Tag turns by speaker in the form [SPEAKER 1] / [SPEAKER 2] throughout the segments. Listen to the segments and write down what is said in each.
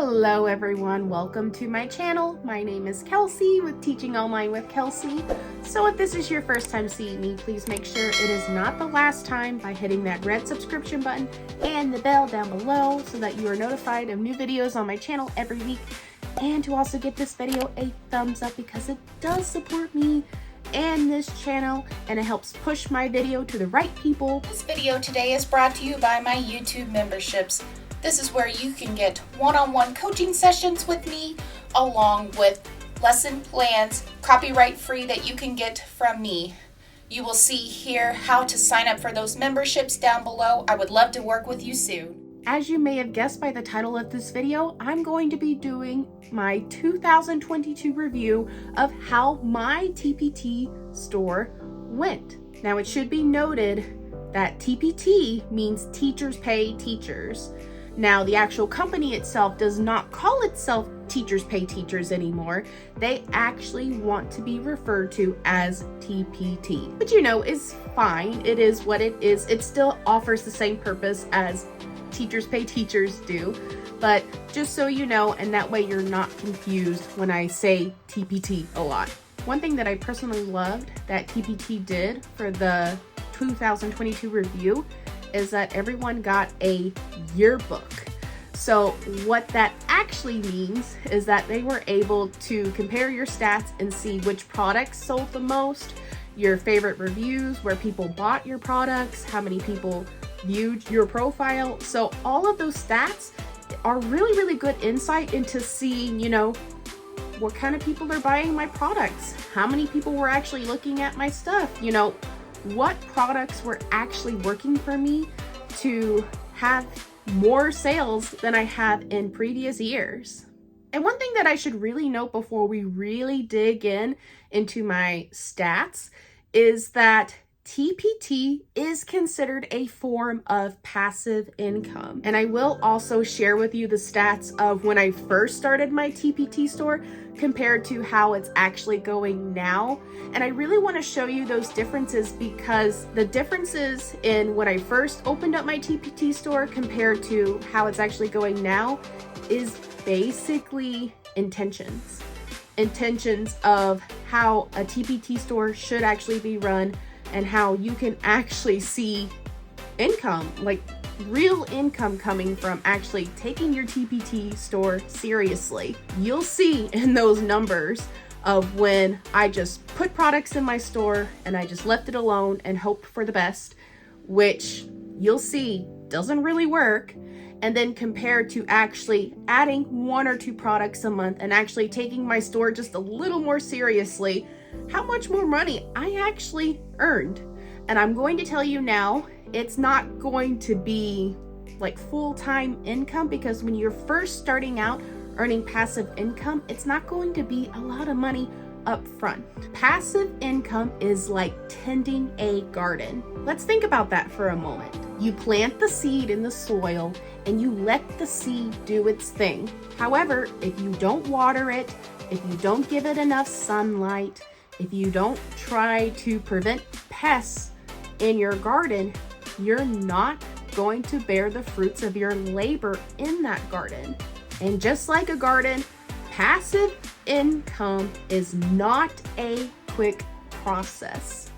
[SPEAKER 1] Hello everyone, welcome to my channel. My name is Kelsey with Teaching Online with Kelsey. So if this is your first time seeing me, please make sure it is not the last time by hitting that red subscription button and the bell down below so that you are notified of new videos on my channel every week. And to also give this video a thumbs up because it does support me and this channel, and it helps push my video to the right people.
[SPEAKER 2] This video today is brought to you by my YouTube memberships. This is where you can get one-on-one coaching sessions with me, along with lesson plans, copyright free, that you can get from me. You will see here how to sign up for those memberships down below. I would love to work with you soon.
[SPEAKER 1] As you may have guessed by the title of this video, I'm going to be doing my 2022 review of how my TPT store went. Now, it should be noted that TPT means Teachers Pay Teachers. Now, the actual company itself does not call itself Teachers Pay Teachers anymore. They actually want to be referred to as TPT, which is fine. It is what it is. It still offers the same purpose as Teachers Pay Teachers do, but just so you know, and that way you're not confused when I say TPT a lot. One thing that I personally loved that TPT did for the 2022 review is that everyone got a yearbook. So what that actually means is that they were able to compare your stats and see which products sold the most, your favorite reviews, where people bought your products, how many people viewed your profile. So all of those stats are really good insight into seeing, what kind of people are buying my products, how many people were actually looking at my stuff, what products were actually working for me to have more sales than I have in previous years. And one thing that I should really note before we really dig into my stats is that TPT is considered a form of passive income. And I will also share with you the stats of when I first started my TPT store compared to how it's actually going now. And I really want to show you those differences because the differences in when I first opened up my TPT store compared to how it's actually going now is basically intentions. Intentions of how a TPT store should actually be run and how you can actually see income, like real income coming from actually taking your TPT store seriously. You'll see in those numbers of when I just put products in my store and I just left it alone and hoped for the best, which you'll see doesn't really work. And then compared to actually adding 1 or 2 products a month and actually taking my store just a little more seriously, how much more money I actually earned. And I'm going to tell you now, it's not going to be like full-time income, because when you're first starting out earning passive income, it's not going to be a lot of money up front. Passive income is like tending a garden. Let's think about that for a moment. You plant the seed in the soil and you let the seed do its thing. However, if you don't water it, if you don't give it enough sunlight, if you don't try to prevent pests in your garden, you're not going to bear the fruits of your labor in that garden. And just like a garden, passive income is not a quick process.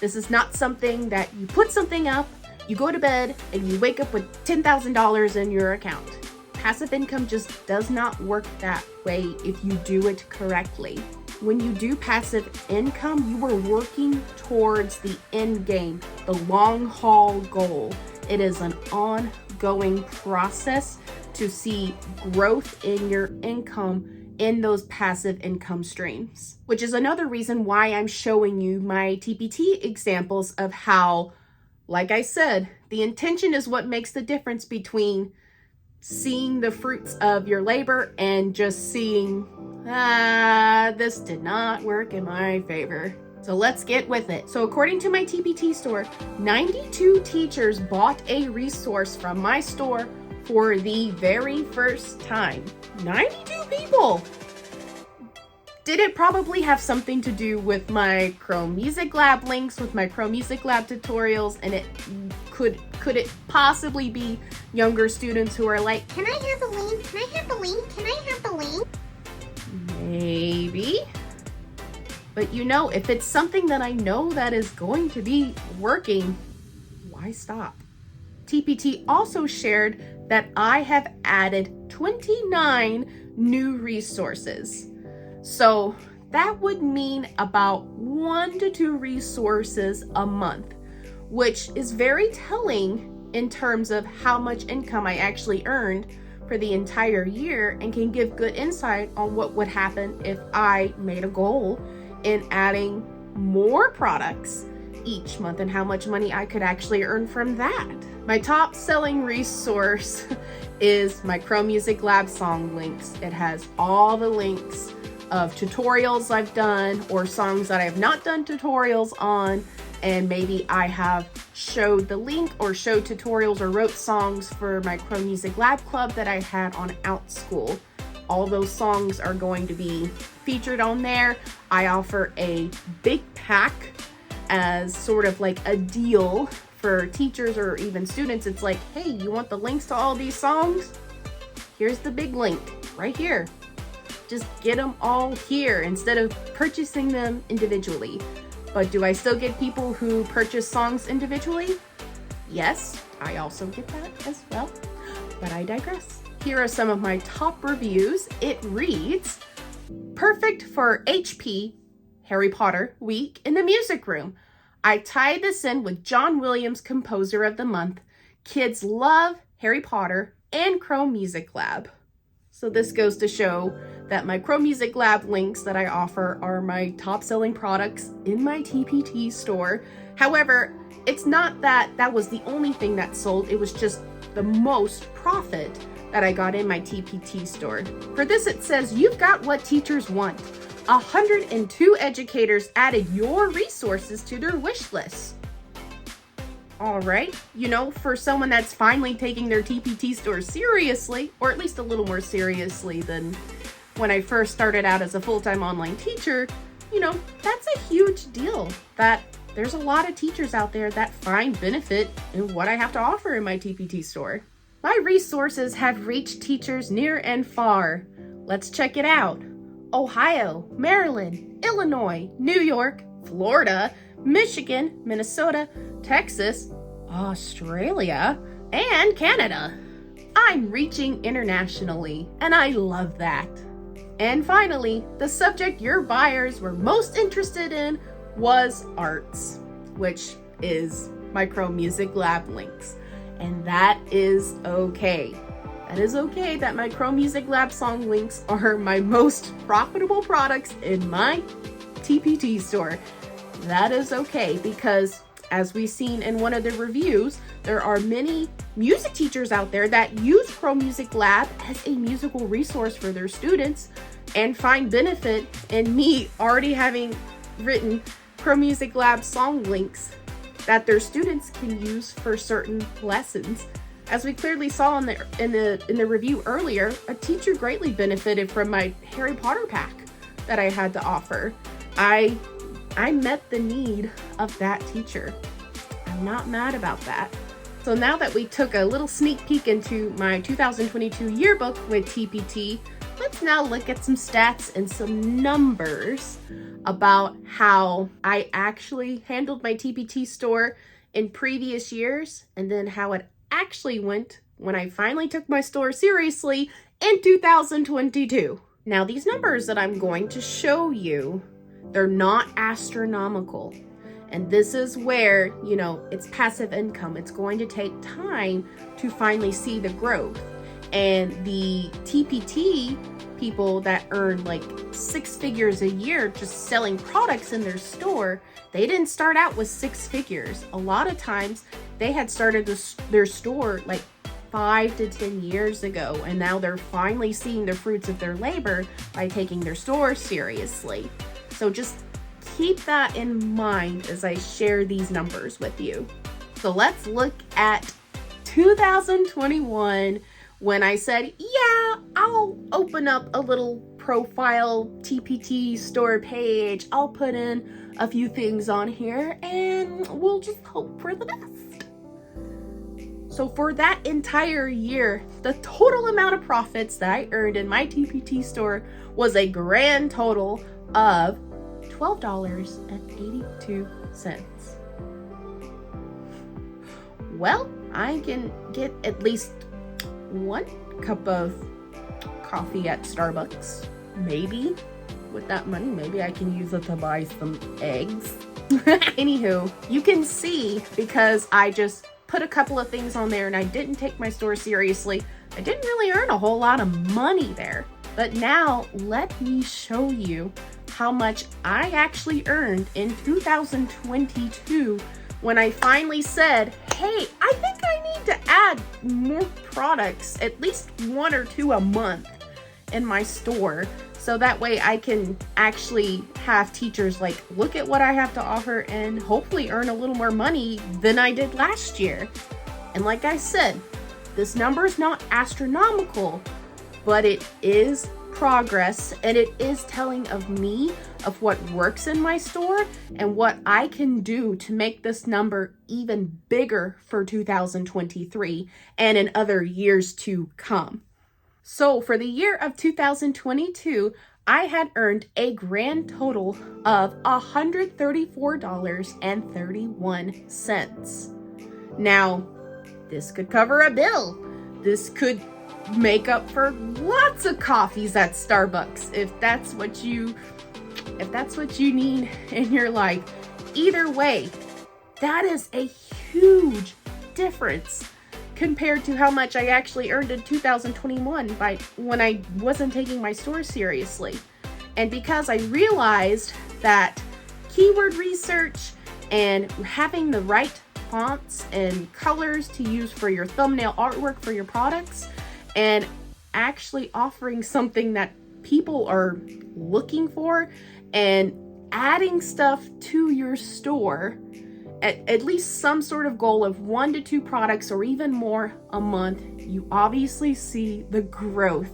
[SPEAKER 1] This is not something that you put something up, you go to bed, and you wake up with $10,000 in your account. Passive income just does not work that way if you do it correctly. When you do passive income, you are working towards the end game, the long haul goal. It is an ongoing process to see growth in your income in those passive income streams, which is another reason why I'm showing you my TPT examples of how, like I said, the intention is what makes the difference between seeing the fruits of your labor and just seeing, this did not work in my favor. So let's get with it. So according to my TPT store, 92 teachers bought a resource from my store for the very first time. 92 people Did it probably have something to do with my Chrome Music Lab links, with my Chrome Music Lab tutorials, and it could it possibly be younger students who are like,
[SPEAKER 3] can I have the link? Can I have the link? Can I have the link?
[SPEAKER 1] Maybe. But you know, if it's something that I know that is going to be working, why stop? TPT also shared that I have added 29 new resources. So that would mean about 1 to 2 resources a month, which is very telling in terms of how much income I actually earned for the entire year, and can give good insight on what would happen if I made a goal in adding more products each month and how much money I could actually earn from that. My top selling resource is my Chrome Music Lab song links. It has all the links of tutorials I've done or songs that I have not done tutorials on, and maybe I have showed the link or showed tutorials or wrote songs for my Chrome Music Lab Club that I had on ALLSCHOOL. All those songs are going to be featured on there. I offer a big pack as sort of like a deal for teachers or even students. It's like, hey, you want the links to all these songs? Here's the big link right here. Just get them all here instead of purchasing them individually. But do I still get people who purchase songs individually? Yes, I also get that as well, but I digress. Here are some of my top reviews. It reads, perfect for HP Harry Potter week in the music room. I tied this in with John Williams, Composer of the Month. Kids love Harry Potter and Chrome Music Lab. So this goes to show that my Chrome Music Lab links that I offer are my top selling products in my TPT store. However, it's not that that was the only thing that sold. It was just the most profit that I got in my TPT store. For this, it says, you've got what teachers want. 102 educators added your resources to their wish list. All right, you know, for someone that's finally taking their TPT store seriously, or at least a little more seriously than when I first started out as a full-time online teacher, you know, that's a huge deal. That there's a lot of teachers out there that find benefit in what I have to offer in my TPT store. My resources have reached teachers near and far. Let's check it out. Ohio, Maryland, Illinois, New York, Florida, Michigan, Minnesota, Texas, Australia, and Canada. I'm reaching internationally, and I love that. And finally, the subject your buyers were most interested in was arts, which is my Chrome Music Lab links. And that is okay. That is okay that my Chrome Music Lab song links are my most profitable products in my TPT store. That is okay, because as we've seen in one of the reviews, there are many music teachers out there that use Chrome Music Lab as a musical resource for their students and find benefit in me already having written Chrome Music Lab song links that their students can use for certain lessons. As we clearly saw in the review earlier, a teacher greatly benefited from my Harry Potter pack that I had to offer. I met the need of that teacher. I'm not mad about that. So now that we took a little sneak peek into my 2022 yearbook with TPT, let's now look at some stats and some numbers about how I actually handled my TPT store in previous years, and then how it actually went when I finally took my store seriously in 2022. Now, these numbers that I'm going to show you, they're not astronomical. And this is where, you know, it's passive income. It's going to take time to finally see the growth. And the TPT people that earn like 6 figures a year just selling products in their store, they didn't start out with 6 figures. A lot of times they had started their store like 5 to 10 years ago, and now they're finally seeing the fruits of their labor by taking their store seriously. So just keep that in mind as I share these numbers with you. So let's look at 2021, when I said, yeah, I'll open up a little profile TPT store page. I'll put in a few things on here and we'll just hope for the best. So for that entire year, the total amount of profits that I earned in my TPT store was a grand total of $12.82. Well, I can get at least one cup of coffee at Starbucks. Maybe with that money, maybe I can use it to buy some eggs. Anywho, you can see because I just put a couple of things on there and I didn't take my store seriously, I didn't really earn a whole lot of money there. But now let me show you how much I actually earned in 2022 when I finally said, hey, I think I need to add more products, at least 1 or 2 a month in my store. So that way I can actually have teachers like look at what I have to offer and hopefully earn a little more money than I did last year. And like I said, this number is not astronomical, but it is progress and it is telling of me of what works in my store and what I can do to make this number even bigger for 2023 and in other years to come. So for the year of 2022, I had earned a grand total of $134.31. Now, this could cover a bill. This could make up for lots of coffees at Starbucks if that's what you need in your life. Either way, that is a huge difference compared to how much I actually earned in 2021 when I wasn't taking my store seriously. And because I realized that keyword research and having the right fonts and colors to use for your thumbnail artwork for your products and actually offering something that people are looking for and adding stuff to your store, at least some sort of goal of 1 to 2 products or even more a month, you obviously see the growth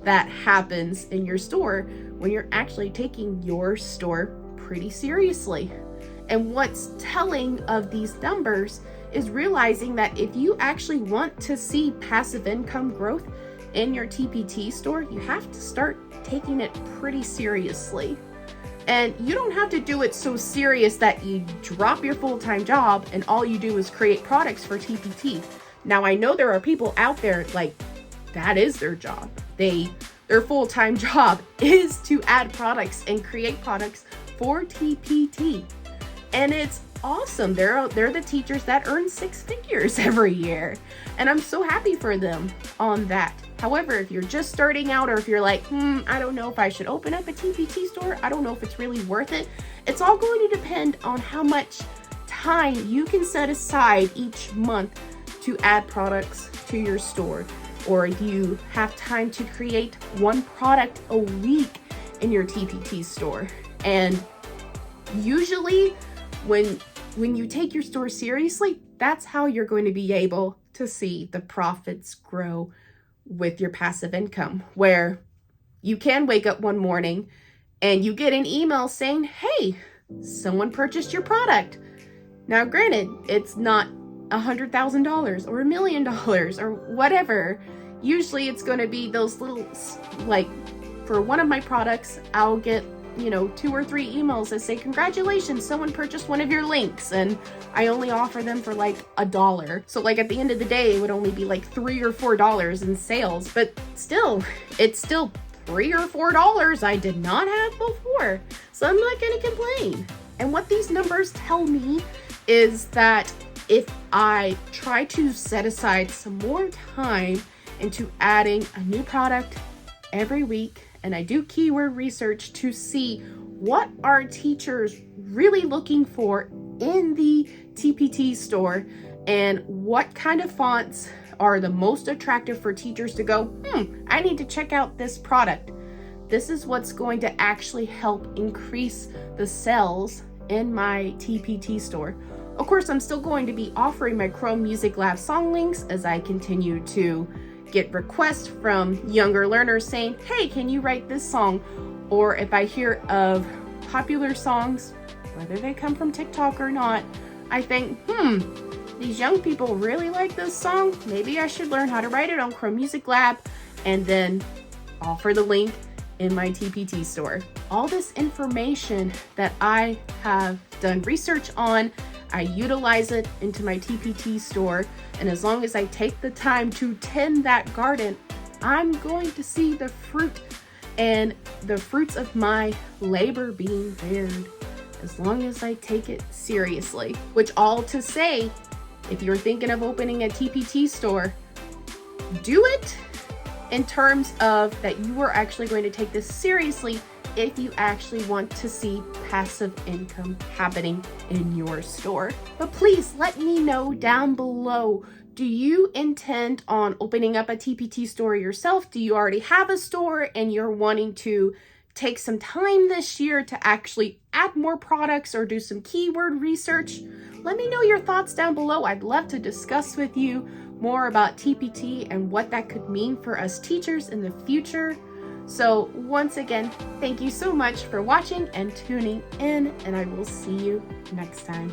[SPEAKER 1] that happens in your store when you're actually taking your store pretty seriously. And what's telling of these numbers is realizing that if you actually want to see passive income growth in your TPT store, you have to start taking it pretty seriously. And you don't have to do it so serious that you drop your full-time job and all you do is create products for TPT. Now, I know there are people out there like that is their job. Their full-time job is to add products and create products for TPT. And it's awesome. They're the teachers that earn 6 figures every year. And I'm so happy for them on that. However, if you're just starting out or if you're like, I don't know if I should open up a TPT store, I don't know if it's really worth it, it's all going to depend on how much time you can set aside each month to add products to your store. Or you have time to create 1 product a week in your TPT store. And usually when you take your store seriously, that's how you're going to be able to see the profits grow with your passive income, where you can wake up one morning and you get an email saying, hey, someone purchased your product. Now, granted, it's not $100,000 or $1 million or whatever. Usually it's going to be those little, like for one of my products, I'll get 2 or 3 emails that say, congratulations, someone purchased one of your links, and I only offer them for like $1. So like at the end of the day, it would only be like $3 or $4 in sales, but still, it's still $3 or $4 I did not have before. So I'm not gonna complain. And what these numbers tell me is that if I try to set aside some more time into adding a new product every week, and I do keyword research to see what are teachers really looking for in the TPT store and what kind of fonts are the most attractive for teachers to go, I need to check out this product. This is what's going to actually help increase the sales in my TPT store. Of course, I'm still going to be offering my Chrome Music Lab song links as I continue to get requests from younger learners saying, hey, can you write this song? Or if I hear of popular songs, whether they come from TikTok or not, I think, these young people really like this song. Maybe I should learn how to write it on Chrome Music Lab, and then offer the link in my TPT store. All this information that I have done research on, I utilize it into my TPT store, and as long as I take the time to tend that garden, I'm going to see the fruit and the fruits of my labor being bared, as long as I take it seriously. Which all to say, if you're thinking of opening a TPT store, do it in terms of that you are actually going to take this seriously if you actually want to see passive income happening in your store. But please let me know down below, do you intend on opening up a TPT store yourself? Do you already have a store and you're wanting to take some time this year to actually add more products or do some keyword research? Let me know your thoughts down below. I'd love to discuss with you more about TPT and what that could mean for us teachers in the future. So once again, thank you so much for watching and tuning in, and I will see you next time.